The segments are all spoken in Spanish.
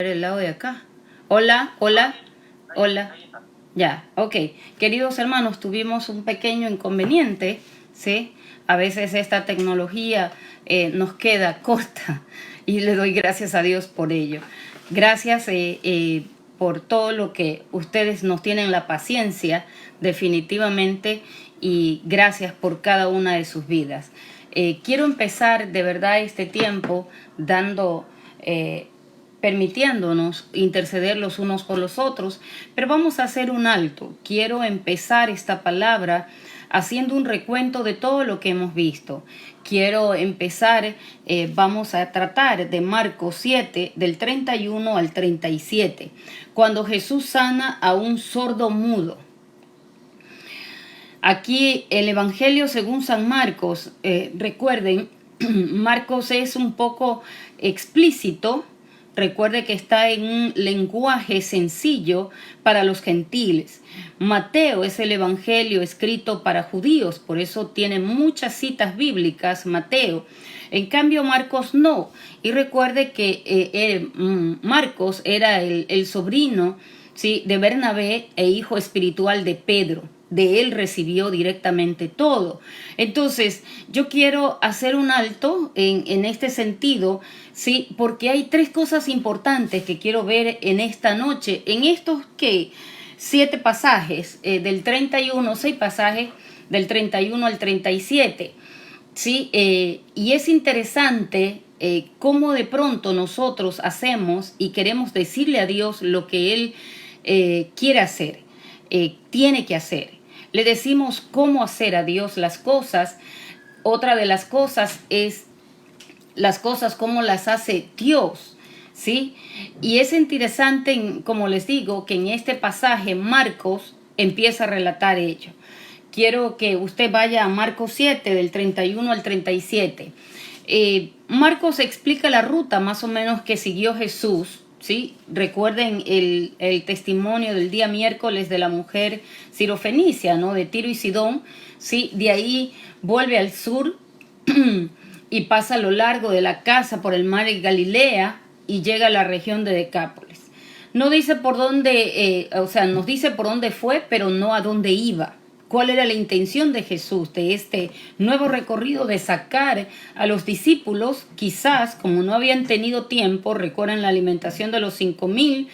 El lado de acá. Hola, hola, hola. Ya, ok. Queridos hermanos, tuvimos un pequeño inconveniente, ¿sí? A veces esta tecnología nos queda corta y le doy gracias a Dios por ello. Gracias por todo lo que ustedes nos tienen la paciencia, definitivamente, y gracias por cada una de sus vidas. Quiero empezar de verdad este tiempo dando... permitiéndonos interceder los unos por los otros, pero vamos a hacer un alto. Quiero empezar esta palabra haciendo un recuento de todo lo que hemos visto. Quiero empezar, vamos a tratar de Marcos 7, del 31 al 37, cuando Jesús sana a un sordo mudo. Aquí el Evangelio según San Marcos, recuerden, Marcos es un poco explícito. Recuerde que está en un lenguaje sencillo para los gentiles. Mateo es el evangelio escrito para judíos, por eso tiene muchas citas bíblicas, Mateo. En cambio, Marcos no. Y recuerde que Marcos era el sobrino, ¿sí?, de Bernabé e hijo espiritual de Pedro. De él recibió directamente todo. Entonces, yo quiero hacer un alto en este sentido, ¿sí?, porque hay tres cosas importantes que quiero ver en esta noche, en estos que 7 pasajes del 31, 6 pasajes del 31 al 37, ¿sí? Y es interesante cómo de pronto nosotros hacemos y queremos decirle a Dios lo que Él quiere hacer, tiene que hacer. Le decimos cómo hacer a Dios las cosas. Otra de las cosas es las cosas como las hace Dios, ¿sí? Y es interesante, como les digo, que en este pasaje Marcos empieza a relatar ello. Quiero que usted vaya a Marcos 7, del 31 al 37. Marcos explica la ruta más o menos que siguió Jesús, ¿sí? Recuerden el testimonio del día miércoles de la mujer sirofenicia, ¿no?, de Tiro y Sidón, ¿sí? De ahí vuelve al sur y pasa a lo largo de la casa por el mar de Galilea y llega a la región de Decápolis. No dice por dónde, nos dice por dónde fue, pero no a dónde iba. ¿Cuál era la intención de Jesús de este nuevo recorrido de sacar a los discípulos? Quizás, como no habían tenido tiempo, recuerdan la alimentación de los 5,000,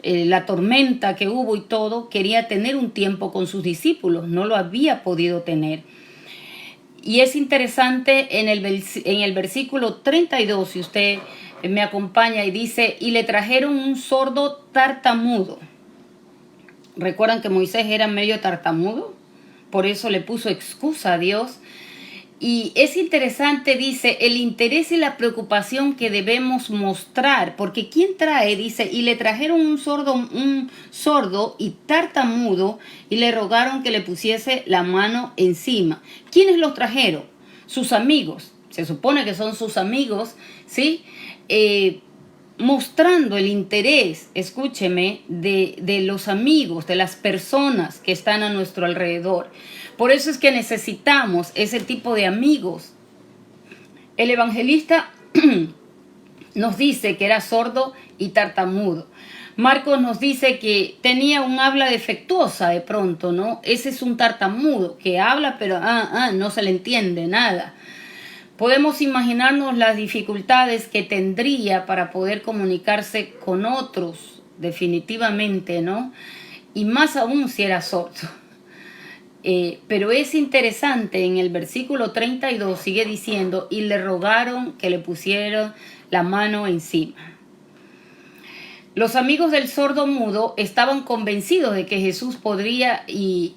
la tormenta que hubo y todo, quería tener un tiempo con sus discípulos, no lo había podido tener. Y es interesante en el versículo 32, si usted me acompaña, y dice, y le trajeron un sordo tartamudo. ¿Recuerdan que Moisés era medio tartamudo? Por eso le puso excusa a Dios. Y es interesante, dice, el interés y la preocupación que debemos mostrar, porque ¿quién trae? Dice, y le trajeron un sordo y tartamudo y le rogaron que le pusiese la mano encima. ¿Quiénes los trajeron? Sus amigos. Se supone que son sus amigos, ¿sí? Mostrando el interés, escúcheme, de los amigos, de las personas que están a nuestro alrededor. Por eso es que necesitamos ese tipo de amigos. El evangelista nos dice que era sordo y tartamudo. Marcos nos dice que tenía un habla defectuosa de pronto, ¿no? Ese es un tartamudo que habla, pero no se le entiende nada. Podemos imaginarnos las dificultades que tendría para poder comunicarse con otros, definitivamente, ¿no? Y más aún si era sordo. Pero es interesante, en el versículo 32 sigue diciendo, y le rogaron que le pusiera la mano encima. Los amigos del sordo mudo estaban convencidos de que Jesús podía y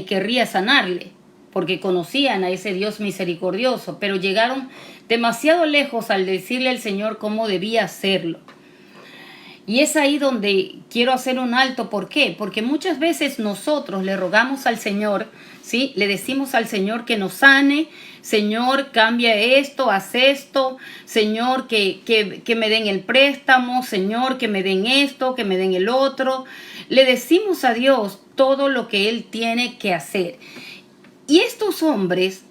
querría sanarle, porque conocían a ese Dios misericordioso, pero llegaron demasiado lejos al decirle al Señor cómo debía hacerlo. Y es ahí donde quiero hacer un alto. ¿Por qué? Porque muchas veces nosotros le rogamos al Señor, ¿sí? Le decimos al Señor que nos sane, Señor, cambia esto, haz esto, Señor, que me den el préstamo, Señor, que me den esto, que me den el otro. Le decimos a Dios todo lo que Él tiene que hacer. Y estos hombres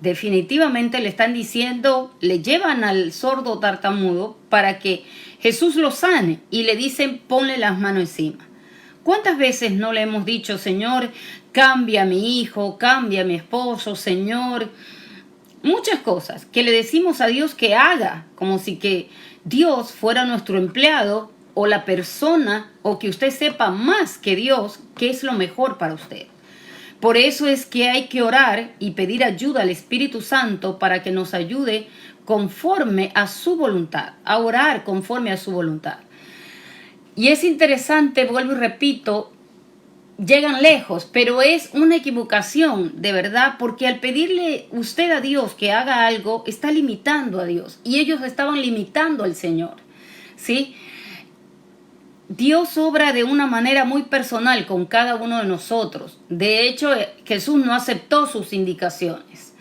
definitivamente le están diciendo, le llevan al sordo tartamudo para que Jesús lo sane y le dicen, ponle las manos encima. ¿Cuántas veces no le hemos dicho, Señor, cambia a mi hijo, cambia a mi esposo, Señor? Muchas cosas que le decimos a Dios que haga, como si que Dios fuera nuestro empleado o la persona, o que usted sepa más que Dios qué es lo mejor para usted. Por eso es que hay que orar y pedir ayuda al Espíritu Santo para que nos ayude conforme a su voluntad, a orar conforme a su voluntad. Y es interesante, vuelvo y repito, llegan lejos, pero es una equivocación de verdad, porque al pedirle usted a Dios que haga algo, está limitando a Dios, y ellos estaban limitando al Señor, ¿sí? Dios obra de una manera muy personal con cada uno de nosotros. De hecho, Jesús no aceptó sus indicaciones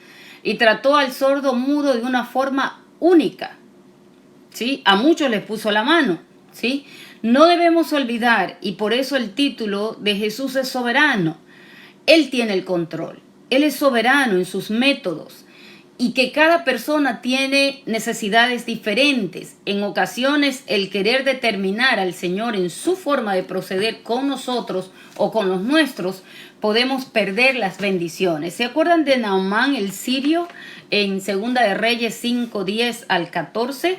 y trató al sordo mudo de una forma única, ¿sí? A muchos les puso la mano, ¿sí? No debemos olvidar, y por eso el título de Jesús es soberano. Él tiene el control. Él es soberano en sus métodos. Y que cada persona tiene necesidades diferentes. En ocasiones, el querer determinar al Señor en su forma de proceder con nosotros o con los nuestros, podemos perder las bendiciones. ¿Se acuerdan de Naamán, el sirio, en 2 de Reyes 5, 10 al 14?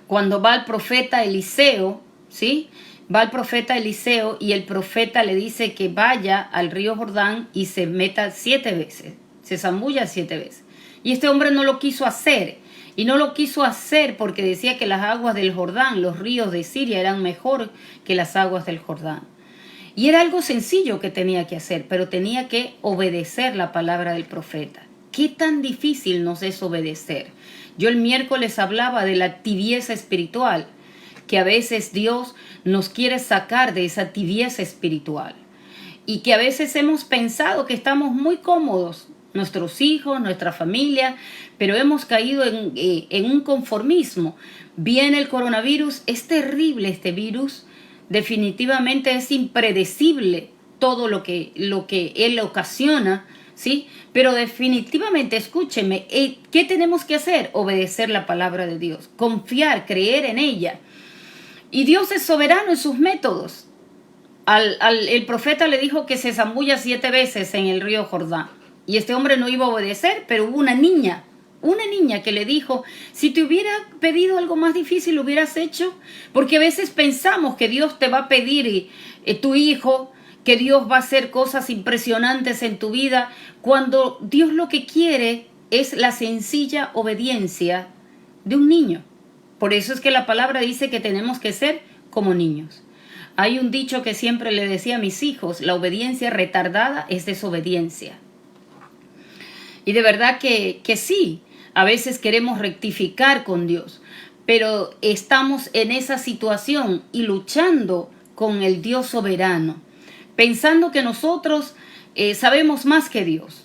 Cuando va el profeta Eliseo, ¿sí? Va el profeta Eliseo y el profeta le dice que vaya al río Jordán y se meta 7 veces, se zambulla 7 veces. Y este hombre no lo quiso hacer. Y no lo quiso hacer porque decía que las aguas del Jordán, los ríos de Siria, eran mejor que las aguas del Jordán. Y era algo sencillo que tenía que hacer, pero tenía que obedecer la palabra del profeta. ¿Qué tan difícil nos es obedecer? Yo el miércoles hablaba de la tibieza espiritual, que a veces Dios nos quiere sacar de esa tibieza espiritual. Y que a veces hemos pensado que estamos muy cómodos, nuestros hijos, nuestra familia, pero hemos caído en un conformismo. Viene el coronavirus, es terrible este virus, definitivamente es impredecible todo lo que él ocasiona, ¿sí? Pero definitivamente, escúcheme, ¿qué tenemos que hacer? Obedecer la palabra de Dios, confiar, creer en ella. Y Dios es soberano en sus métodos. El profeta le dijo que se zambulla 7 veces en el río Jordán. Y este hombre no iba a obedecer, pero hubo una niña que le dijo, si te hubiera pedido algo más difícil, lo hubieras hecho. Porque a veces pensamos que Dios te va a pedir tu hijo, que Dios va a hacer cosas impresionantes en tu vida, cuando Dios lo que quiere es la sencilla obediencia de un niño. Por eso es que la palabra dice que tenemos que ser como niños. Hay un dicho que siempre le decía a mis hijos, la obediencia retardada es desobediencia. Y de verdad que sí, a veces queremos rectificar con Dios, pero estamos en esa situación y luchando con el Dios soberano, pensando que nosotros sabemos más que Dios.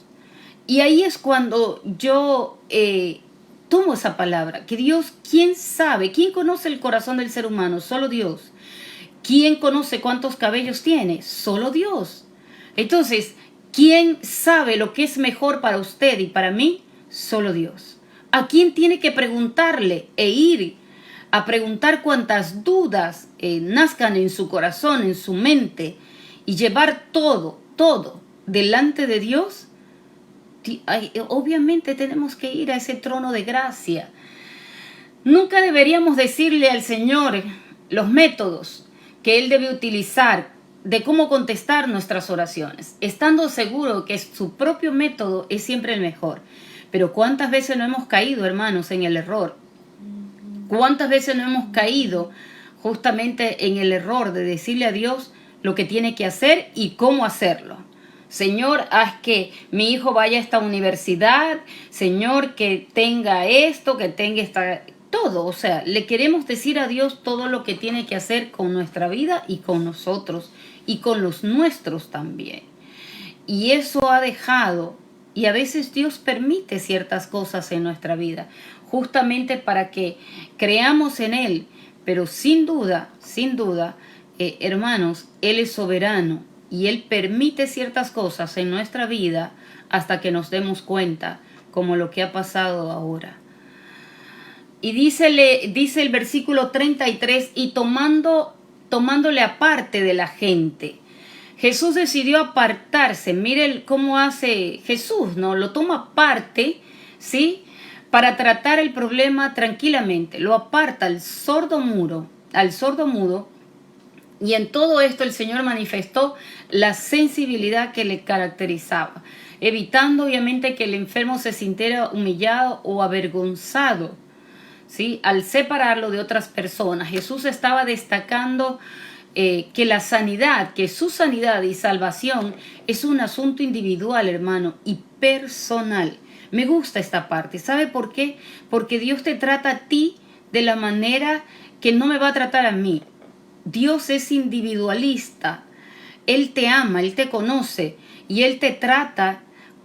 Y ahí es cuando yo tomo esa palabra, que Dios, ¿quién sabe? ¿Quién conoce el corazón del ser humano? Solo Dios. ¿Quién conoce cuántos cabellos tiene? Solo Dios. Entonces, ¿quién sabe lo que es mejor para usted y para mí? Solo Dios. ¿A quién tiene que preguntarle e ir a preguntar cuantas dudas nazcan en su corazón, en su mente, y llevar todo delante de Dios? Obviamente tenemos que ir a ese trono de gracia. Nunca deberíamos decirle al Señor los métodos que Él debe utilizar de cómo contestar nuestras oraciones, estando seguro que su propio método es siempre el mejor. Pero ¿cuántas veces no hemos caído, hermanos, en el error? ¿Cuántas veces no hemos caído justamente en el error de decirle a Dios lo que tiene que hacer y cómo hacerlo? Señor, haz que mi hijo vaya a esta universidad. Señor, que tenga esto, que tenga esta... Todo, o sea, le queremos decir a Dios todo lo que tiene que hacer con nuestra vida y con nosotros y con los nuestros también. Y eso ha dejado, y a veces Dios permite ciertas cosas en nuestra vida, justamente para que creamos en Él, pero sin duda, hermanos, Él es soberano y Él permite ciertas cosas en nuestra vida hasta que nos demos cuenta, como lo que ha pasado ahora. Y dice el versículo 33, y tomándole aparte de la gente. Jesús decidió apartarse. Mire cómo hace Jesús, ¿no? Lo toma aparte, ¿sí? Para tratar el problema tranquilamente. Lo aparta al sordo mudo. Y en todo esto el Señor manifestó la sensibilidad que le caracterizaba, evitando obviamente que el enfermo se sintiera humillado o avergonzado, ¿sí? Al separarlo de otras personas. Jesús estaba destacando que su sanidad y salvación es un asunto individual, hermano, y personal. Me gusta esta parte. ¿Sabe por qué? Porque Dios te trata a ti de la manera que no me va a tratar a mí. Dios es individualista. Él te ama, Él te conoce y Él te trata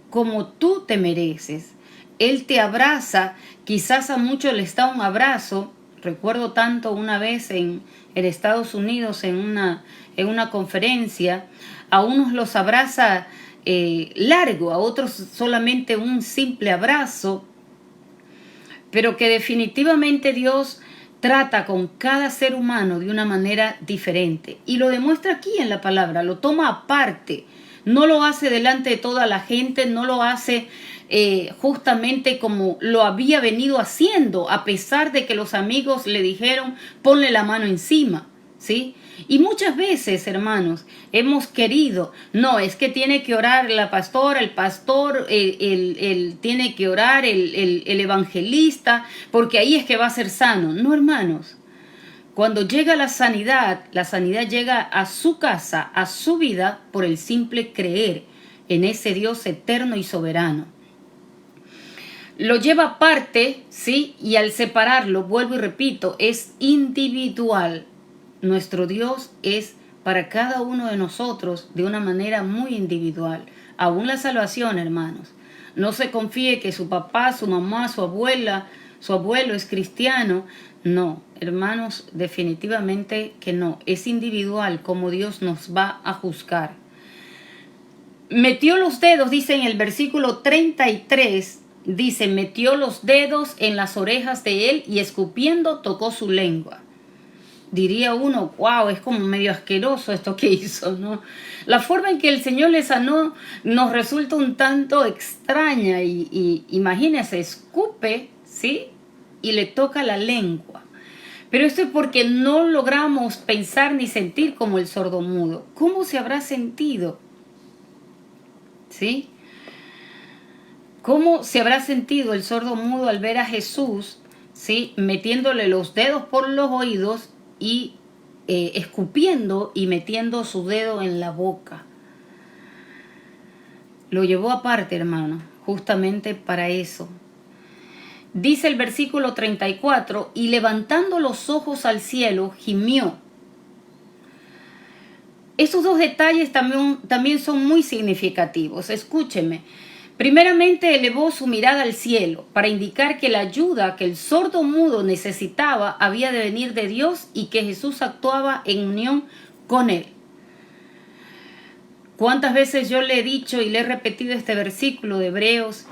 como tú te mereces. Él te abraza. Quizás a muchos les da un abrazo. Recuerdo tanto una vez en Estados Unidos en una conferencia, a unos los abraza largo, a otros solamente un simple abrazo, pero que definitivamente Dios trata con cada ser humano de una manera diferente y lo demuestra aquí en la palabra, lo toma aparte, no lo hace delante de toda la gente, no lo hace justamente como lo había venido haciendo, a pesar de que los amigos le dijeron, ponle la mano encima, ¿sí? Y muchas veces, hermanos, hemos querido, no, es que tiene que orar la pastora, el pastor, tiene que orar el evangelista, porque ahí es que va a ser sano. No, hermanos. Cuando llega la sanidad llega a su casa, a su vida, por el simple creer en ese Dios eterno y soberano. Lo lleva aparte, ¿sí? Y al separarlo, vuelvo y repito, es individual. Nuestro Dios es para cada uno de nosotros de una manera muy individual. Aún la salvación, hermanos. No se confíe que su papá, su mamá, su abuela, su abuelo es cristiano. No, hermanos, definitivamente que no. Es individual como Dios nos va a juzgar. Metió los dedos, dice en el versículo 33, dice, metió los dedos en las orejas de él y escupiendo tocó su lengua. Diría uno, wow, es como medio asqueroso esto que hizo, ¿no? La forma en que el Señor le sanó nos resulta un tanto extraña y imagínese, escupe, ¿sí? Y le toca la lengua. Pero esto es porque no logramos pensar ni sentir como el sordomudo. ¿Cómo se habrá sentido? ¿Sí? ¿Cómo se habrá sentido el sordomudo al ver a Jesús, ¿sí? Metiéndole los dedos por los oídos y escupiendo y metiendo su dedo en la boca? Lo llevó aparte, hermano, justamente para eso. Dice el versículo 34, y levantando los ojos al cielo, gimió. Estos dos detalles también son muy significativos. Escúcheme. Primeramente elevó su mirada al cielo para indicar que la ayuda que el sordo mudo necesitaba había de venir de Dios y que Jesús actuaba en unión con él. ¿Cuántas veces yo le he dicho y le he repetido este versículo de Hebreos?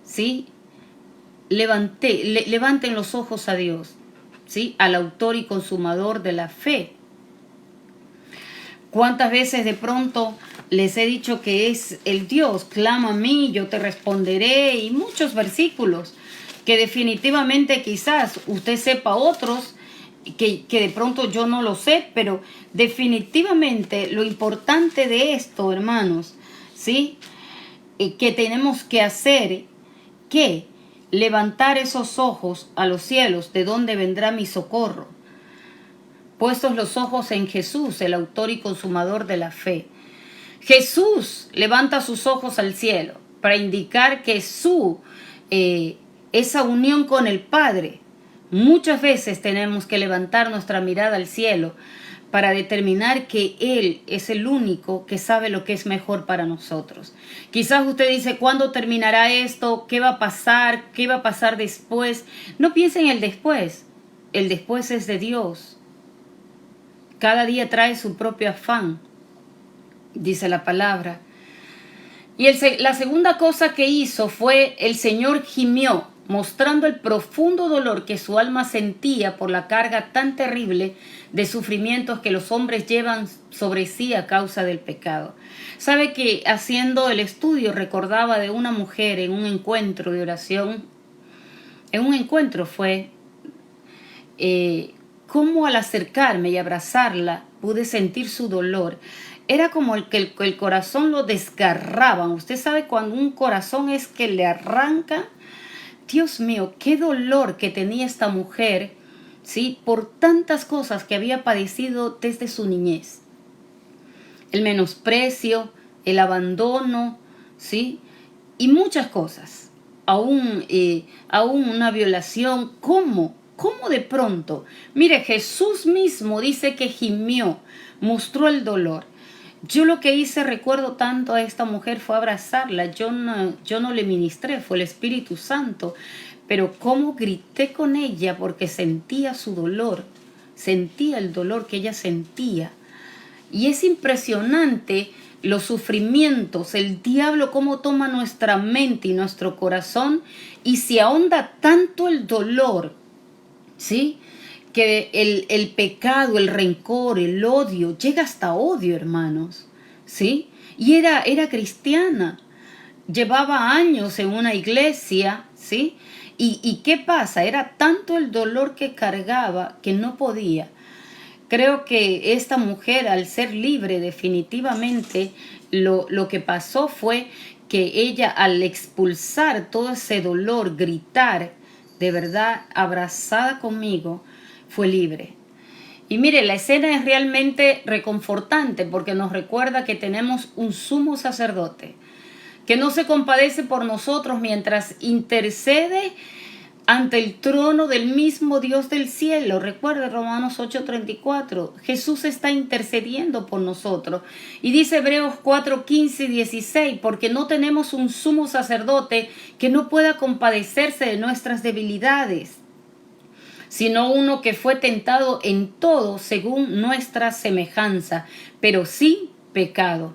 ¿Sí? Levanten los ojos a Dios, ¿sí? Al autor y consumador de la fe. ¿Cuántas veces de pronto les he dicho que es el Dios? Clama a mí, yo te responderé, y muchos versículos que definitivamente quizás usted sepa otros que de pronto yo no lo sé, pero definitivamente lo importante de esto, hermanos, ¿sí? Que tenemos que hacer, que levantar esos ojos a los cielos, de donde vendrá mi socorro. Puestos los ojos en Jesús, el autor y consumador de la fe. Jesús levanta sus ojos al cielo para indicar que esa unión con el Padre. Muchas veces tenemos que levantar nuestra mirada al cielo para determinar que Él es el único que sabe lo que es mejor para nosotros. Quizás usted dice, ¿cuándo terminará esto? ¿Qué va a pasar? ¿Qué va a pasar después? No piense en el después. El después es de Dios. Cada día trae su propio afán. dice la palabra. Y la segunda cosa que hizo fue el Señor gimió, mostrando el profundo dolor que su alma sentía por la carga tan terrible de sufrimientos que los hombres llevan sobre sí a causa del pecado. Sabe que haciendo el estudio recordaba de una mujer en un encuentro de oración. En un encuentro fue cómo al acercarme y abrazarla pude sentir su dolor. Era como que el corazón lo desgarraban. Usted sabe cuando un corazón es que le arranca. Dios mío, qué dolor que tenía esta mujer, ¿sí? Por tantas cosas que había padecido desde su niñez. El menosprecio, el abandono, ¿sí? Y muchas cosas. Aún una violación. ¿Cómo de pronto? Mire, Jesús mismo dice que gimió, mostró el dolor. Yo lo que hice, recuerdo tanto a esta mujer, fue abrazarla. Yo no le ministré, fue el Espíritu Santo. Pero cómo grité con ella porque sentía su dolor, sentía el dolor que ella sentía. Y es impresionante los sufrimientos, el diablo cómo toma nuestra mente y nuestro corazón y se ahonda tanto el dolor, ¿sí? Que el pecado, el rencor, el odio, llega hasta odio, hermanos, ¿sí? Y era cristiana, llevaba años en una iglesia, ¿sí? ¿Y qué pasa? Era tanto el dolor que cargaba que no podía. Creo que esta mujer, al ser libre, definitivamente, lo que pasó fue que ella, al expulsar todo ese dolor, gritar, de verdad, abrazada conmigo, fue libre. Y mire, la escena es realmente reconfortante porque nos recuerda que tenemos un sumo sacerdote que no se compadece por nosotros mientras intercede ante el trono del mismo Dios del cielo. Recuerde Romanos 8:34. Jesús está intercediendo por nosotros. Y dice Hebreos 4:15 y 16, porque no tenemos un sumo sacerdote que no pueda compadecerse de nuestras debilidades, sino uno que fue tentado en todo según nuestra semejanza, pero sin pecado.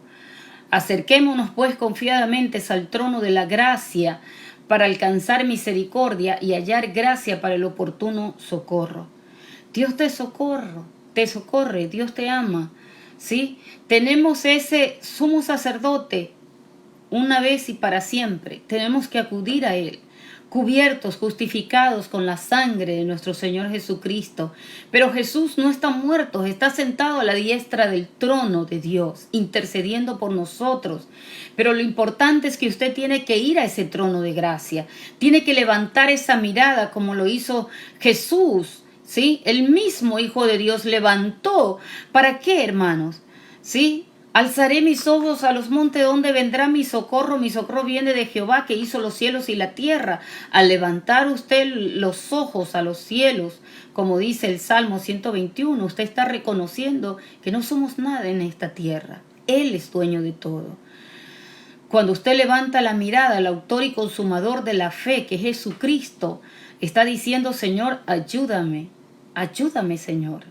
Acerquémonos pues confiadamente al trono de la gracia para alcanzar misericordia y hallar gracia para el oportuno socorro. Dios te socorre, Dios te ama, ¿sí? Tenemos ese sumo sacerdote una vez y para siempre. Tenemos que acudir a Él, cubiertos, justificados con la sangre de nuestro Señor Jesucristo. Pero Jesús no está muerto, está sentado a la diestra del trono de Dios, intercediendo por nosotros. Pero lo importante es que usted tiene que ir a ese trono de gracia, tiene que levantar esa mirada como lo hizo Jesús, ¿sí? El mismo Hijo de Dios levantó. ¿Para qué, hermanos? ¿Sí? Alzaré mis ojos a los montes, ¿donde vendrá mi socorro? Mi socorro viene de Jehová, que hizo los cielos y la tierra. Al levantar usted los ojos a los cielos, como dice el Salmo 121, usted está reconociendo que no somos nada en esta tierra. Él es dueño de todo. Cuando usted levanta la mirada al autor y consumador de la fe, que es Jesucristo, está diciendo: Señor, ayúdame, Señor.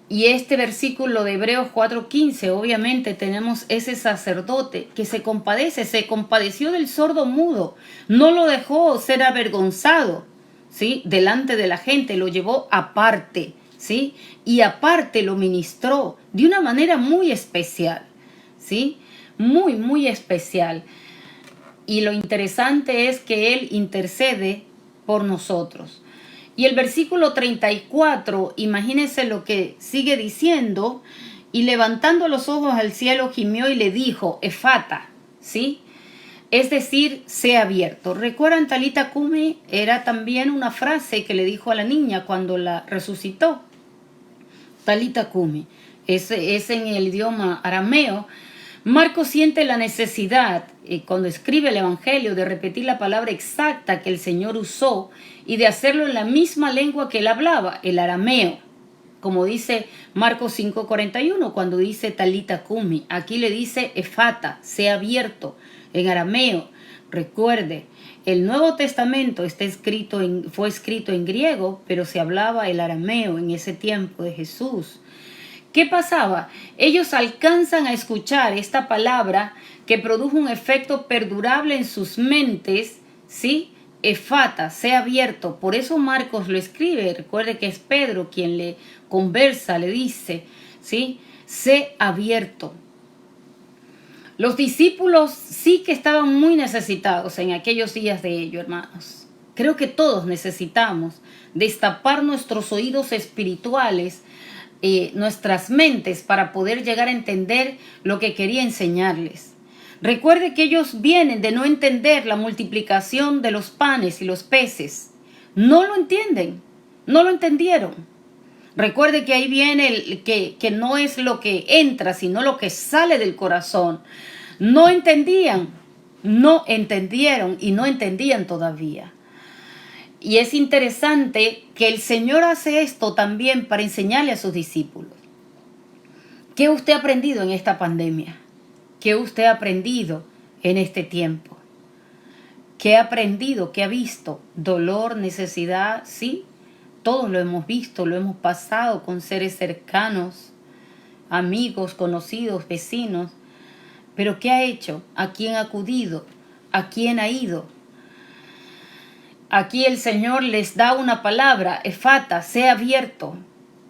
Y este versículo de Hebreos 4:15, obviamente tenemos ese sacerdote que se compadeció del sordo mudo, no lo dejó ser avergonzado, ¿sí? Delante de la gente, lo llevó aparte, ¿sí? Y aparte lo ministró de una manera muy especial, ¿sí? Muy, muy especial. Y lo interesante es que Él intercede por nosotros. Y el versículo 34, imagínense lo que sigue diciendo: y levantando los ojos al cielo gimió y le dijo, Efata, ¿sí? Es decir, sea abierto. ¿Recuerdan Talita Cumi? Era también una frase que le dijo a la niña cuando la resucitó. Talita Cumi. Es en el idioma arameo. Marcos siente la necesidad, cuando escribe el Evangelio, de repetir la palabra exacta que el Señor usó y de hacerlo en la misma lengua que él hablaba, el arameo. Como dice Marcos 5:41, cuando dice Talita Cumi. Aquí le dice Efata, sea abierto, en arameo. Recuerde, el Nuevo Testamento fue escrito en griego, pero se hablaba el arameo en ese tiempo de Jesús. ¿Qué pasaba? Ellos alcanzan a escuchar esta palabra que produjo un efecto perdurable en sus mentes, ¿sí? Efata, sea abierto. Por eso Marcos lo escribe. Recuerde que es Pedro quien le conversa, le dice, ¿sí? Sé abierto. Los discípulos sí que estaban muy necesitados en aquellos días de ello, hermanos. Creo que todos necesitamos destapar nuestros oídos espirituales, nuestras mentes, para poder llegar a entender lo que quería enseñarles. Recuerde que ellos vienen de no entender la multiplicación de los panes y los peces. No lo entienden, no lo entendieron. Recuerde que ahí viene que no es lo que entra, sino lo que sale del corazón. No entendían, no entendieron y no entendían todavía. Y es interesante que el Señor hace esto también para enseñarle a sus discípulos. ¿Qué usted ha aprendido en esta pandemia? ¿Qué usted ha aprendido en este tiempo? ¿Qué ha aprendido? ¿Qué ha visto? Dolor, necesidad, sí. Todos lo hemos visto, lo hemos pasado con seres cercanos, amigos, conocidos, vecinos. Pero ¿qué ha hecho? ¿A quién ha acudido? ¿A quién ha ido? Aquí el Señor les da una palabra, efata, sea abierto.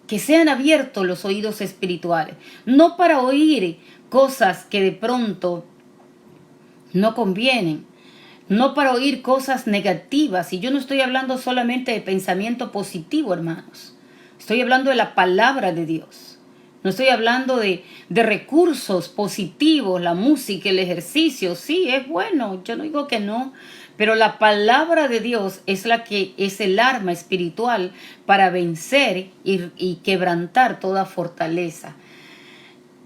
Que sean abiertos los oídos espirituales. No para oír cosas que de pronto no convienen. No para oír cosas negativas. Y yo no estoy hablando solamente de pensamiento positivo, hermanos. Estoy hablando de la palabra de Dios. No estoy hablando de recursos positivos, la música, el ejercicio. Sí, es bueno, yo no digo que no. Pero la palabra de Dios es la que es el arma espiritual para vencer y quebrantar toda fortaleza.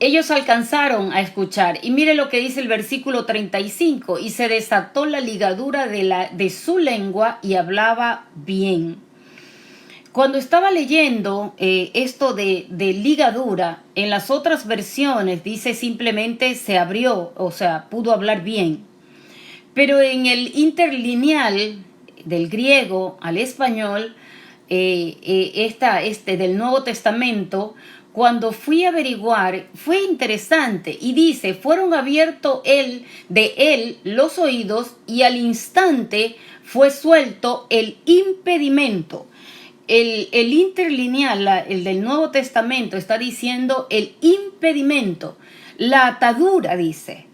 Ellos alcanzaron a escuchar. Y mire lo que dice el versículo 35. Y se desató la ligadura de su lengua y hablaba bien. Cuando estaba leyendo esto de ligadura, en las otras versiones dice simplemente se abrió, o sea, pudo hablar bien. Pero en el interlineal del griego al español, del Nuevo Testamento, cuando fui a averiguar, fue interesante y dice, fueron abiertos de él los oídos y al instante fue suelto el impedimento. El interlineal, el del Nuevo Testamento, está diciendo el impedimento, la atadura, dice.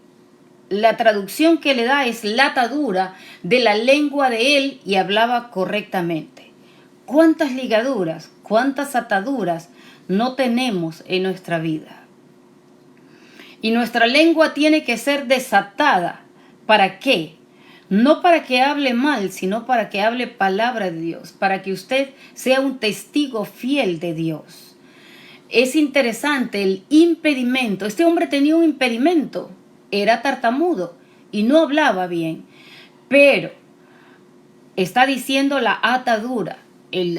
La traducción que le da es la atadura de la lengua de él y hablaba correctamente. ¿Cuántas ligaduras, cuántas ataduras no tenemos en nuestra vida? Y nuestra lengua tiene que ser desatada. ¿Para qué? No para que hable mal, sino para que hable palabra de Dios, para que usted sea un testigo fiel de Dios. Es interesante el impedimento. Este hombre tenía un impedimento. Era tartamudo y no hablaba bien, pero está diciendo la atadura.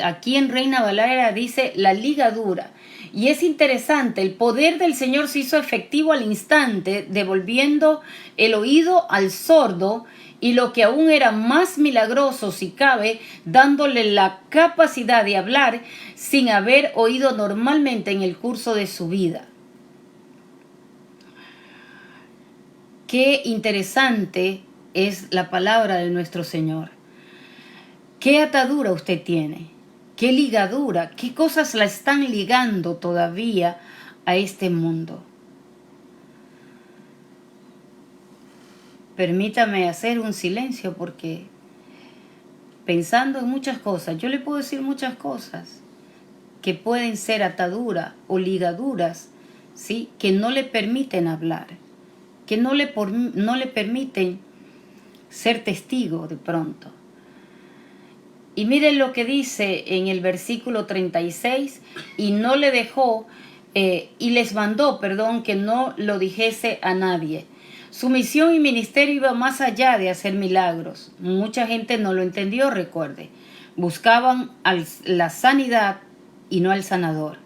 Aquí en Reina Valera dice la ligadura. Y es interesante, el poder del Señor se hizo efectivo al instante, devolviendo el oído al sordo y lo que aún era más milagroso, si cabe, dándole la capacidad de hablar sin haber oído normalmente en el curso de su vida. Qué interesante es la palabra de nuestro Señor. ¿Qué atadura usted tiene? ¿Qué ligadura? ¿Qué cosas la están ligando todavía a este mundo? Permítame hacer un silencio porque pensando en muchas cosas, yo le puedo decir muchas cosas que pueden ser ataduras o ligaduras, ¿sí? Que no le permiten hablar, que no le permiten ser testigo de pronto. Y miren lo que dice en el versículo 36, y no le dejó, y les mandó, que no lo dijese a nadie. Su misión y ministerio iba más allá de hacer milagros. Mucha gente no lo entendió, recuerde. Buscaban la sanidad y no al sanador.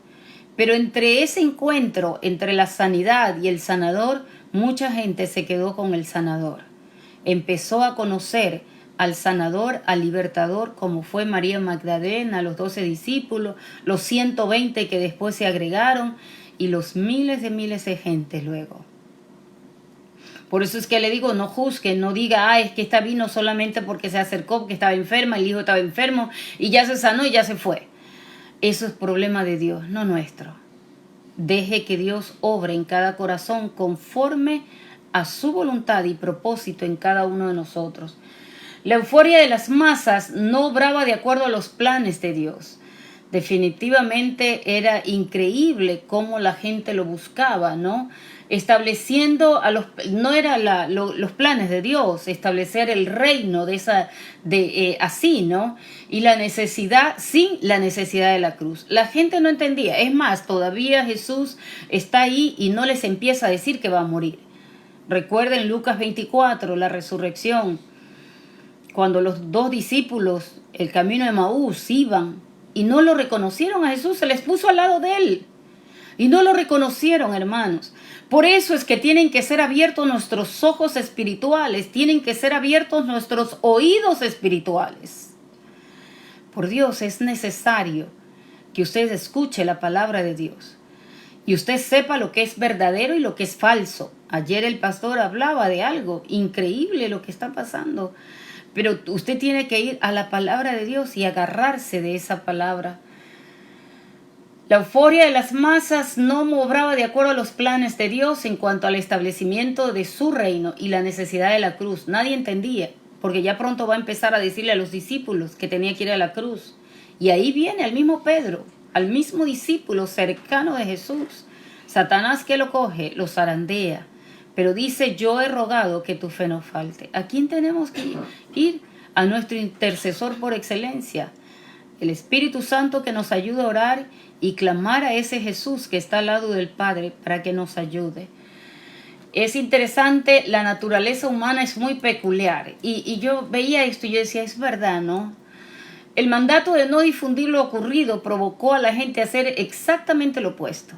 Pero entre ese encuentro, entre la sanidad y el sanador, mucha gente se quedó con el sanador. Empezó a conocer al sanador, al libertador, como fue María Magdalena, los 12 discípulos, los 120 que después se agregaron, y los miles de gente luego. Por eso es que le digo, no juzgue, no diga, es que esta vino solamente porque se acercó, porque estaba enferma, el hijo estaba enfermo y ya se sanó y ya se fue. Eso es problema de Dios, no nuestro. Deje que Dios obre en cada corazón conforme a su voluntad y propósito en cada uno de nosotros. La euforia de las masas no obraba de acuerdo a los planes de Dios. Definitivamente era increíble cómo la gente lo buscaba, ¿no? Estableciendo no era los planes de Dios, establecer el reino así, ¿no? Y la necesidad, sin la necesidad de la cruz. La gente no entendía. Es más, todavía Jesús está ahí y no les empieza a decir que va a morir. Recuerden Lucas 24, la resurrección, cuando los dos discípulos, el camino de Emaús, iban y no lo reconocieron a Jesús, se les puso al lado de él. Y no lo reconocieron, hermanos. Por eso es que tienen que ser abiertos nuestros ojos espirituales, tienen que ser abiertos nuestros oídos espirituales. Por Dios, es necesario que usted escuche la palabra de Dios y usted sepa lo que es verdadero y lo que es falso. Ayer el pastor hablaba de algo increíble lo que está pasando, pero usted tiene que ir a la palabra de Dios y agarrarse de esa palabra. La euforia de las masas no obraba de acuerdo a los planes de Dios en cuanto al establecimiento de su reino y la necesidad de la cruz. Nadie entendía, porque ya pronto va a empezar a decirle a los discípulos que tenía que ir a la cruz. Y ahí viene al mismo Pedro, al mismo discípulo cercano de Jesús. Satanás, que lo coge, lo zarandea, pero dice, yo he rogado que tu fe no falte. ¿A quién tenemos que ir? A nuestro intercesor por excelencia, el Espíritu Santo, que nos ayude a orar y clamar a ese Jesús que está al lado del Padre para que nos ayude. Es interesante, la naturaleza humana es muy peculiar. Y yo veía esto y yo decía, es verdad, ¿no? El mandato de no difundir lo ocurrido provocó a la gente a hacer exactamente lo opuesto.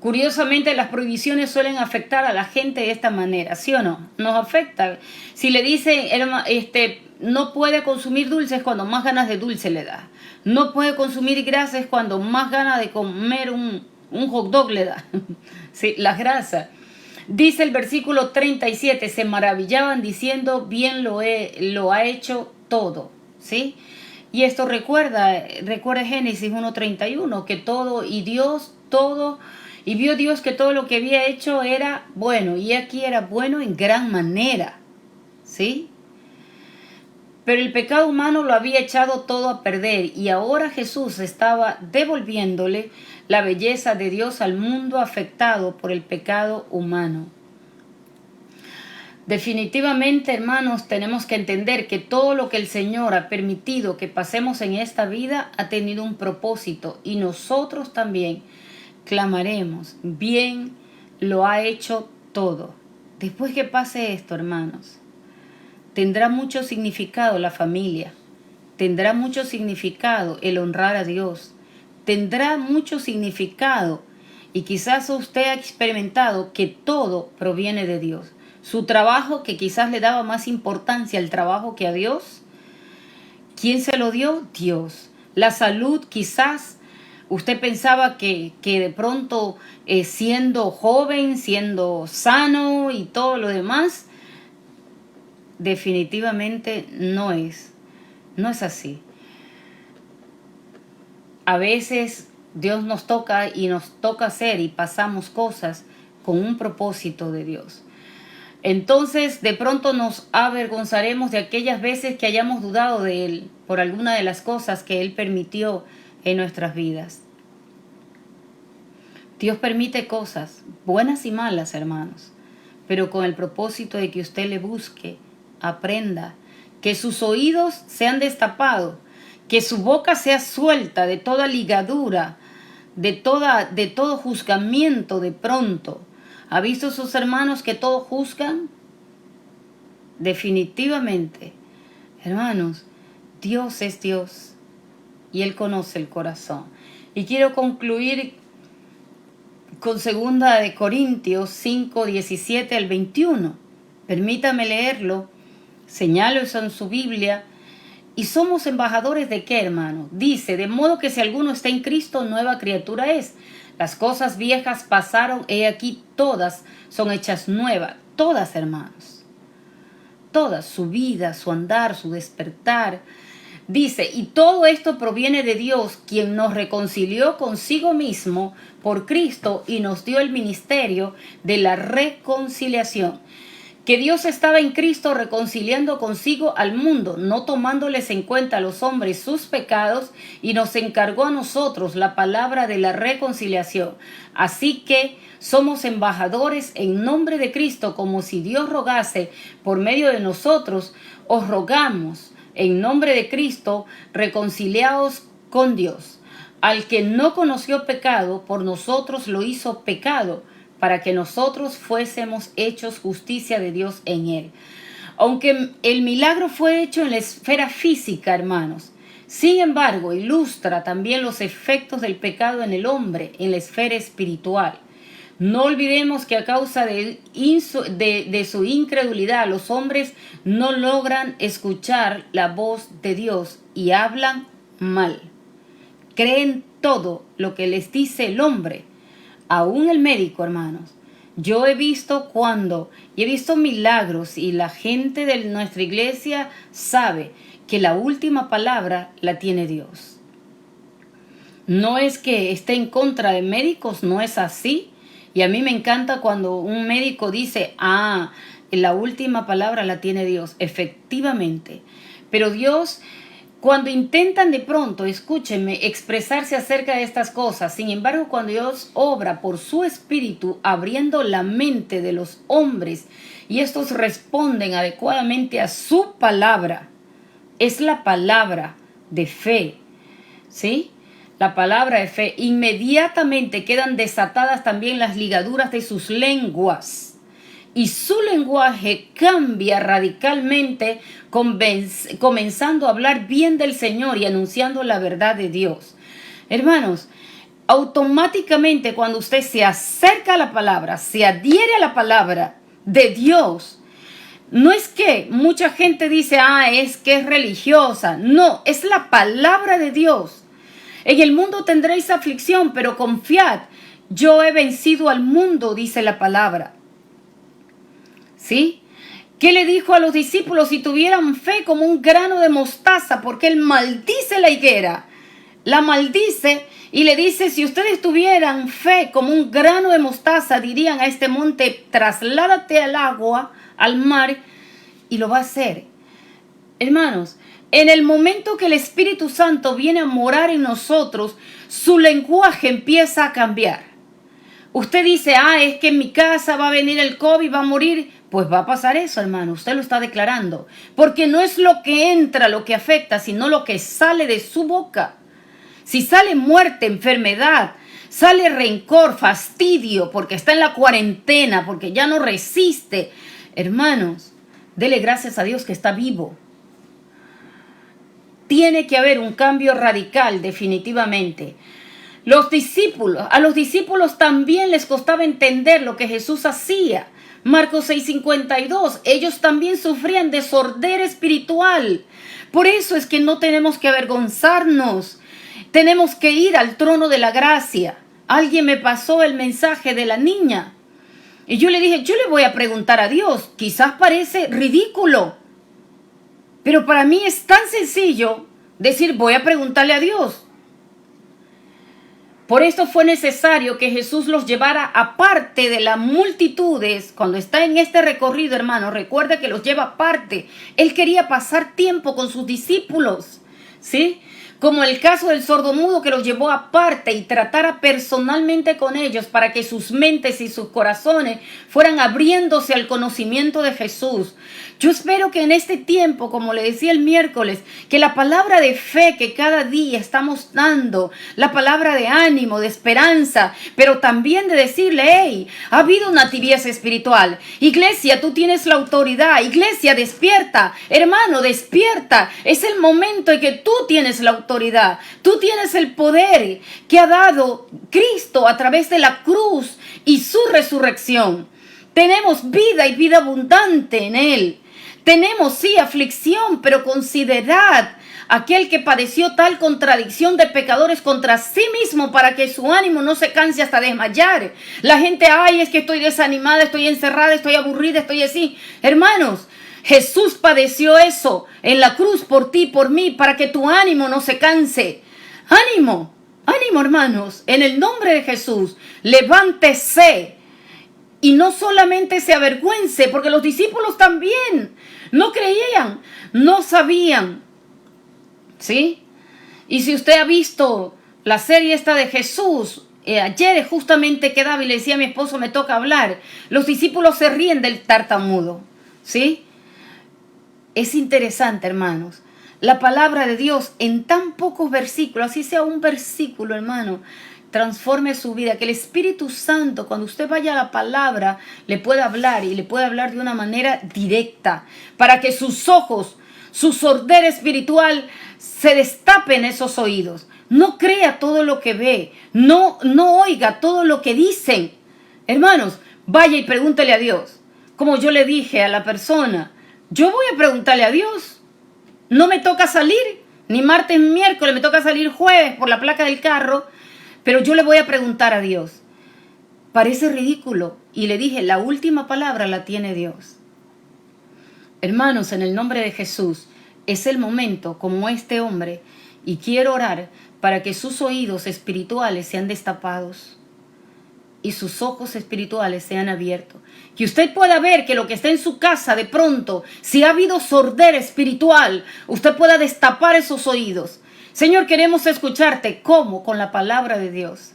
Curiosamente, las prohibiciones suelen afectar a la gente de esta manera, ¿sí o no? Nos afecta. Si le dicen, no puede consumir dulces cuando más ganas de dulce le da. No puede consumir grasas cuando más ganas de comer un hot dog le da. Sí, las grasas. Dice el versículo 37, se maravillaban diciendo, bien lo ha hecho todo, ¿sí? Y esto recuerda Génesis 1:31, que todo, y Dios, todo, y vio Dios que todo lo que había hecho era bueno, y aquí era bueno en gran manera, ¿sí? Pero el pecado humano lo había echado todo a perder, y ahora Jesús estaba devolviéndole la belleza de Dios al mundo afectado por el pecado humano. Definitivamente, hermanos, tenemos que entender que todo lo que el Señor ha permitido que pasemos en esta vida ha tenido un propósito, y nosotros también clamaremos, bien lo ha hecho todo. Después que pase esto, hermanos, tendrá mucho significado la familia, tendrá mucho significado el honrar a Dios, tendrá mucho significado, y quizás usted ha experimentado que todo proviene de Dios. Su trabajo, que quizás le daba más importancia al trabajo que a Dios, ¿quién se lo dio? Dios. La salud, quizás usted pensaba que de pronto siendo joven, siendo sano y todo lo demás, definitivamente no es así. A veces Dios nos toca y nos toca hacer y pasamos cosas con un propósito de Dios. Entonces de pronto nos avergonzaremos de aquellas veces que hayamos dudado de Él por alguna de las cosas que Él permitió en nuestras vidas. Dios permite cosas buenas y malas, hermanos, pero con el propósito de que usted le busque, aprenda, que sus oídos sean destapados, que su boca sea suelta de toda ligadura, de todo juzgamiento de pronto. ¿Ha visto sus hermanos que todo juzgan? Definitivamente, hermanos, Dios es Dios y Él conoce el corazón. Y quiero concluir con 2 Corintios 5:17 al 21. Permítame leerlo, señalo eso en su Biblia. ¿Y somos embajadores de qué, hermano? Dice, de modo que si alguno está en Cristo, nueva criatura es. Las cosas viejas pasaron, he aquí todas son hechas nuevas. Todas, hermanos. Todas, su vida, su andar, su despertar. Dice, y todo esto proviene de Dios, quien nos reconcilió consigo mismo por Cristo y nos dio el ministerio de la reconciliación. Que Dios estaba en Cristo reconciliando consigo al mundo, no tomándoles en cuenta a los hombres sus pecados, y nos encargó a nosotros la palabra de la reconciliación. Así que somos embajadores en nombre de Cristo, como si Dios rogase por medio de nosotros. Os rogamos en nombre de Cristo, reconciliaos con Dios. Al que no conoció pecado, por nosotros lo hizo pecado, para que nosotros fuésemos hechos justicia de Dios en él. Aunque el milagro fue hecho en la esfera física, hermanos, sin embargo, ilustra también los efectos del pecado en el hombre, en la esfera espiritual. No olvidemos que a causa de su incredulidad, los hombres no logran escuchar la voz de Dios y hablan mal. Creen todo lo que les dice el hombre. Aún el médico, hermanos. Yo he visto milagros, y la gente de nuestra iglesia sabe que la última palabra la tiene Dios. No es que esté en contra de médicos, no es así. Y a mí me encanta cuando un médico dice, la última palabra la tiene Dios. Efectivamente. Pero Dios, cuando intentan de pronto, escúchenme, expresarse acerca de estas cosas, sin embargo, cuando Dios obra por su espíritu, abriendo la mente de los hombres, y estos responden adecuadamente a su palabra, es la palabra de fe, ¿sí? La palabra de fe, inmediatamente quedan desatadas también las ligaduras de sus lenguas. Y su lenguaje cambia radicalmente, comenzando a hablar bien del Señor y anunciando la verdad de Dios. Hermanos, automáticamente cuando usted se acerca a la palabra, se adhiere a la palabra de Dios, no es que mucha gente dice, es que es religiosa. No, es la palabra de Dios. En el mundo tendréis aflicción, pero confiad, yo he vencido al mundo, dice la palabra. ¿Sí? ¿Qué le dijo a los discípulos? Si tuvieran fe como un grano de mostaza, porque él maldice la higuera, la maldice y le dice, si ustedes tuvieran fe como un grano de mostaza, dirían a este monte, trasládate al agua, al mar, y lo va a hacer. Hermanos, en el momento que el Espíritu Santo viene a morar en nosotros, su lenguaje empieza a cambiar. Usted dice, es que en mi casa va a venir el COVID, va a morir. Pues va a pasar eso, hermano. Usted lo está declarando. Porque no es lo que entra lo que afecta, sino lo que sale de su boca. Si sale muerte, enfermedad, sale rencor, fastidio, porque está en la cuarentena, porque ya no resiste. Hermanos, dele gracias a Dios que está vivo. Tiene que haber un cambio radical, definitivamente. A los discípulos también les costaba entender lo que Jesús hacía. Marcos 6:52, ellos también sufrían de sordera espiritual. Por eso es que no tenemos que avergonzarnos. Tenemos que ir al trono de la gracia. Alguien me pasó el mensaje de la niña. Y yo le dije, yo le voy a preguntar a Dios. Quizás parece ridículo. Pero para mí es tan sencillo decir, voy a preguntarle a Dios. Por esto fue necesario que Jesús los llevara aparte de las multitudes. Cuando está en este recorrido, hermano, recuerda que los lleva aparte. Él quería pasar tiempo con sus discípulos, ¿sí? Como el caso del sordomudo, que los llevó aparte y tratara personalmente con ellos para que sus mentes y sus corazones fueran abriéndose al conocimiento de Jesús. Yo espero que en este tiempo, como le decía el miércoles, que la palabra de fe que cada día estamos dando, la palabra de ánimo, de esperanza, pero también de decirle, hey, ha habido una tibieza espiritual. Iglesia, tú tienes la autoridad. Iglesia, despierta. Hermano, despierta. Es el momento en que tú tienes la autoridad. Tú tienes el poder que ha dado Cristo a través de la cruz y su resurrección. Tenemos vida y vida abundante en Él. Tenemos, sí, aflicción, pero considerad aquel que padeció tal contradicción de pecadores contra sí mismo para que su ánimo no se canse hasta desmayar. La gente, ay, es que estoy desanimada, estoy encerrada, estoy aburrida, estoy así. Hermanos, Jesús padeció eso en la cruz por ti, por mí, para que tu ánimo no se canse. Ánimo, ánimo, hermanos, en el nombre de Jesús, levántese. Y no solamente se avergüence, porque los discípulos también no creían, no sabían. ¿Sí? Y si usted ha visto la serie esta de Jesús, ayer justamente quedaba y le decía a mi esposo, me toca hablar. Los discípulos se ríen del tartamudo. ¿Sí? Es interesante, hermanos. La palabra de Dios en tan pocos versículos, así sea un versículo, hermano, transforme su vida, que el Espíritu Santo, cuando usted vaya a la palabra, le pueda hablar y le pueda hablar de una manera directa, para que sus ojos, su sordera espiritual, se destapen esos oídos. No crea todo lo que ve, no oiga todo lo que dicen. Hermanos, vaya y pregúntele a Dios. Como yo le dije a la persona, yo voy a preguntarle a Dios. No me toca salir, ni martes, ni miércoles, me toca salir jueves por la placa del carro, pero yo le voy a preguntar a Dios. Parece ridículo. Y le dije, la última palabra la tiene Dios. Hermanos, en el nombre de Jesús, es el momento como este hombre, y quiero orar para que sus oídos espirituales sean destapados y sus ojos espirituales sean abiertos. Que usted pueda ver que lo que está en su casa de pronto, si ha habido sordera espiritual, usted pueda destapar esos oídos. Señor, queremos escucharte. ¿Cómo? Con la palabra de Dios.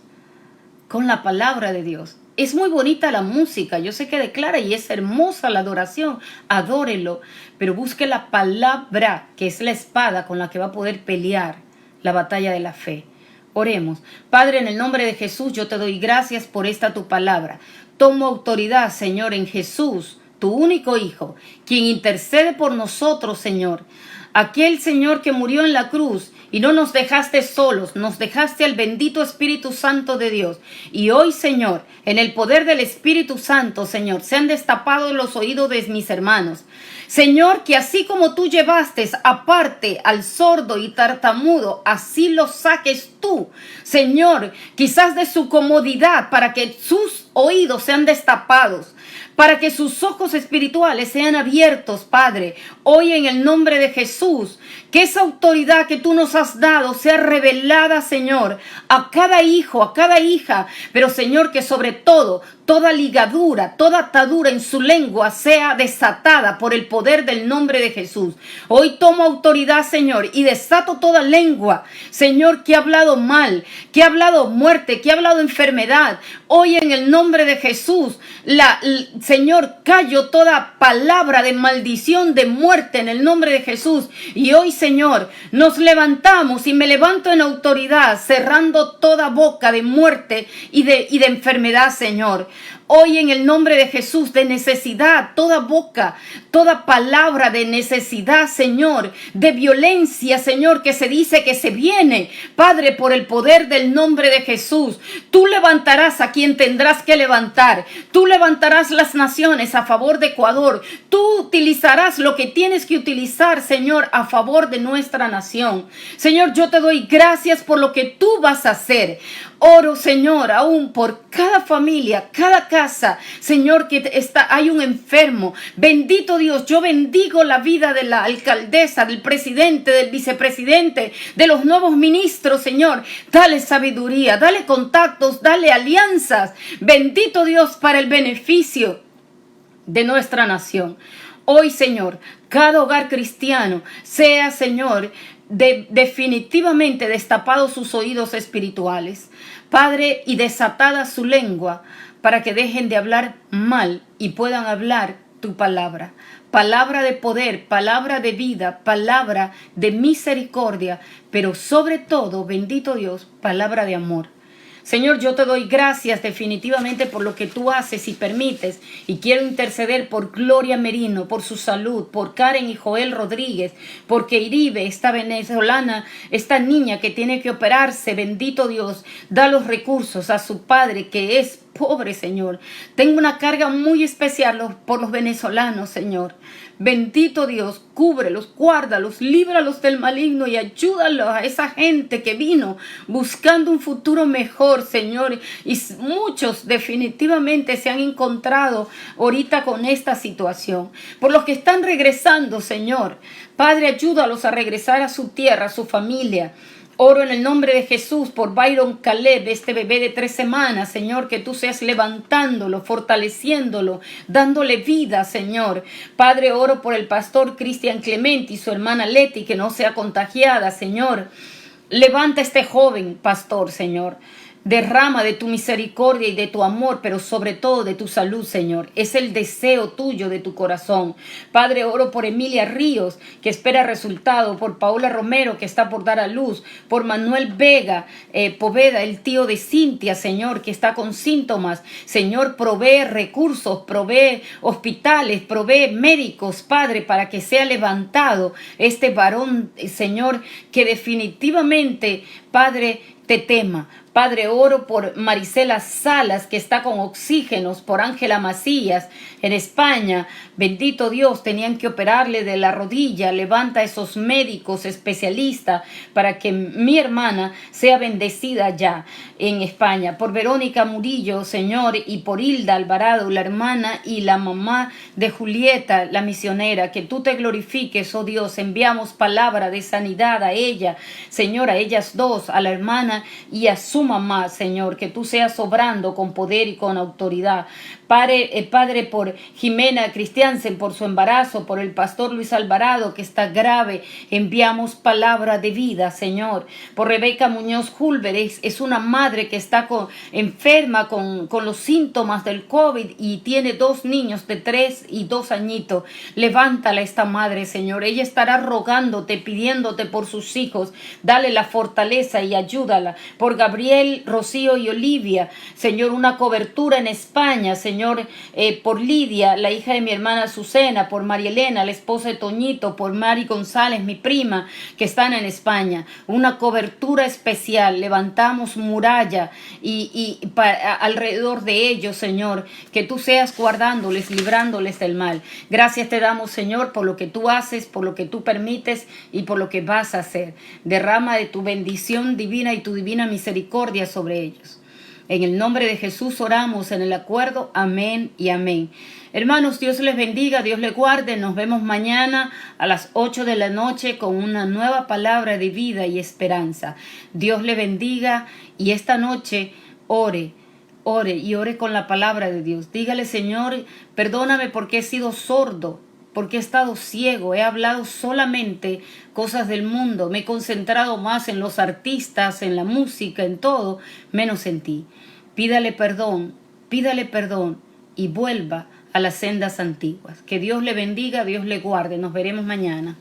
Con la palabra de Dios. Es muy bonita la música, yo sé que declara y es hermosa la adoración, adórelo, pero busque la palabra, que es la espada con la que va a poder pelear la batalla de la fe. Oremos. Padre, en el nombre de Jesús, yo te doy gracias por esta tu palabra. Tomo autoridad, Señor, en Jesús, tu único Hijo, quien intercede por nosotros, Señor. Aquel Señor que murió en la cruz y no nos dejaste solos, nos dejaste al bendito Espíritu Santo de Dios. Y hoy, Señor, en el poder del Espíritu Santo, Señor, se han destapado los oídos de mis hermanos. Señor, que así como tú llevaste aparte al sordo y tartamudo, así lo saques tú, Señor, quizás de su comodidad, para que sus oídos sean destapados, para que sus ojos espirituales sean abiertos, Padre. Hoy en el nombre de Jesús, que esa autoridad que tú nos has dado sea revelada, Señor, a cada hijo, a cada hija, pero Señor, que sobre todo toda ligadura, toda atadura en su lengua sea desatada por el poder del nombre de Jesús. Hoy tomo autoridad, Señor, y desato toda lengua, Señor, que ha hablado mal, que ha hablado muerte, que ha hablado enfermedad. Hoy en el nombre de Jesús, Señor, callo toda palabra de maldición, de muerte en el nombre de Jesús. Y hoy, Señor, nos levantamos y me levanto en autoridad, cerrando toda boca de muerte y de enfermedad, Señor. Hoy en el nombre de Jesús, de necesidad, toda boca, toda palabra de necesidad, Señor, de violencia, Señor, que se dice que se viene, Padre, por el poder del nombre de Jesús. Tú levantarás a quien tendrás que levantar. Tú levantarás las naciones a favor de Ecuador. Tú utilizarás lo que tienes que utilizar, Señor, a favor de nuestra nación. Señor, yo te doy gracias por lo que tú vas a hacer. Oro, Señor, aún por cada familia, cada casa, Señor, que hay un enfermo. Bendito Dios, yo bendigo la vida de la alcaldesa, del presidente, del vicepresidente, de los nuevos ministros, Señor. Dale sabiduría, dale contactos, dale alianzas. Bendito Dios, para el beneficio de nuestra nación. Hoy, Señor, cada hogar cristiano sea, Señor, definitivamente destapados sus oídos espirituales, Padre, y desatada su lengua, para que dejen de hablar mal y puedan hablar tu palabra. Palabra de poder, palabra de vida, palabra de misericordia, pero sobre todo, bendito Dios, palabra de amor. Señor, yo te doy gracias definitivamente por lo que tú haces y permites, y quiero interceder por Gloria Merino, por su salud, por Karen y Joel Rodríguez, porque Iribe, esta venezolana, esta niña que tiene que operarse, bendito Dios, da los recursos a su padre que es pobres, Señor. Tengo una carga muy especial por los venezolanos, Señor. Bendito Dios, cúbrelos, guárdalos, líbralos del maligno y ayúdalos a esa gente que vino buscando un futuro mejor, Señor. Y muchos definitivamente se han encontrado ahorita con esta situación. Por los que están regresando, Señor, Padre, ayúdalos a regresar a su tierra, a su familia. Oro en el nombre de Jesús por Byron Caleb, este bebé de 3 semanas, Señor, que tú seas levantándolo, fortaleciéndolo, dándole vida, Señor. Padre, oro por el pastor Cristian Clemente y su hermana Leti, que no sea contagiada, Señor. Levanta a este joven pastor, Señor. Derrama de tu misericordia y de tu amor, pero sobre todo de tu salud, Señor. Es el deseo tuyo de tu corazón. Padre, oro por Emilia Ríos, que espera resultado, por Paola Romero, que está por dar a luz, por Manuel Vega, Poveda, el tío de Cintia, Señor, que está con síntomas. Señor, provee recursos, provee hospitales, provee médicos, Padre, para que sea levantado este varón, Señor, que definitivamente, Padre, te tema. Padre, oro por Marisela Salas, que está con oxígenos, por Ángela Macías en España. Bendito Dios, tenían que operarle de la rodilla. Levanta a esos médicos especialistas para que mi hermana sea bendecida ya en España. Por Verónica Murillo, Señor, y por Hilda Alvarado, la hermana y la mamá de Julieta, la misionera. Que tú te glorifiques, oh Dios. Enviamos palabra de sanidad a ella, Señor, a ellas dos, a la hermana y a su mamá, Señor, que tú seas obrando con poder y con autoridad. Padre, por Jimena Cristiansen, por su embarazo, por el pastor Luis Alvarado, que está grave, enviamos palabra de vida, Señor. Por Rebeca Muñoz Hulber, es una madre que está enferma con los síntomas del COVID y tiene 2 niños de 3 y 2 añitos. Levántala esta madre, Señor. Ella estará rogándote, pidiéndote por sus hijos. Dale la fortaleza y ayúdala. Por Gabriel, Rocío y Olivia, Señor, una cobertura en España, Señor, por Lidia, la hija de mi hermana Azucena, por María Elena, la esposa de Toñito, por Mari González, mi prima, que están en España, una cobertura especial. Levantamos muralla alrededor de ellos, Señor, que tú seas guardándoles, librándoles del mal. Gracias te damos, Señor, por lo que tú haces, por lo que tú permites y por lo que vas a hacer. Derrama de tu bendición divina y tu divina misericordia sobre ellos. En el nombre de Jesús oramos en el acuerdo. Amén y amén. Hermanos, Dios les bendiga, Dios les guarde. Nos vemos mañana a las 8 de la noche con una nueva palabra de vida y esperanza. Dios les bendiga y esta noche ore y ore con la palabra de Dios. Dígale, Señor, perdóname porque he sido sordo, porque he estado ciego, he hablado solamente cosas del mundo, me he concentrado más en los artistas, en la música, en todo, menos en ti. Pídale perdón y vuelva a las sendas antiguas. Que Dios le bendiga, Dios le guarde. Nos veremos mañana.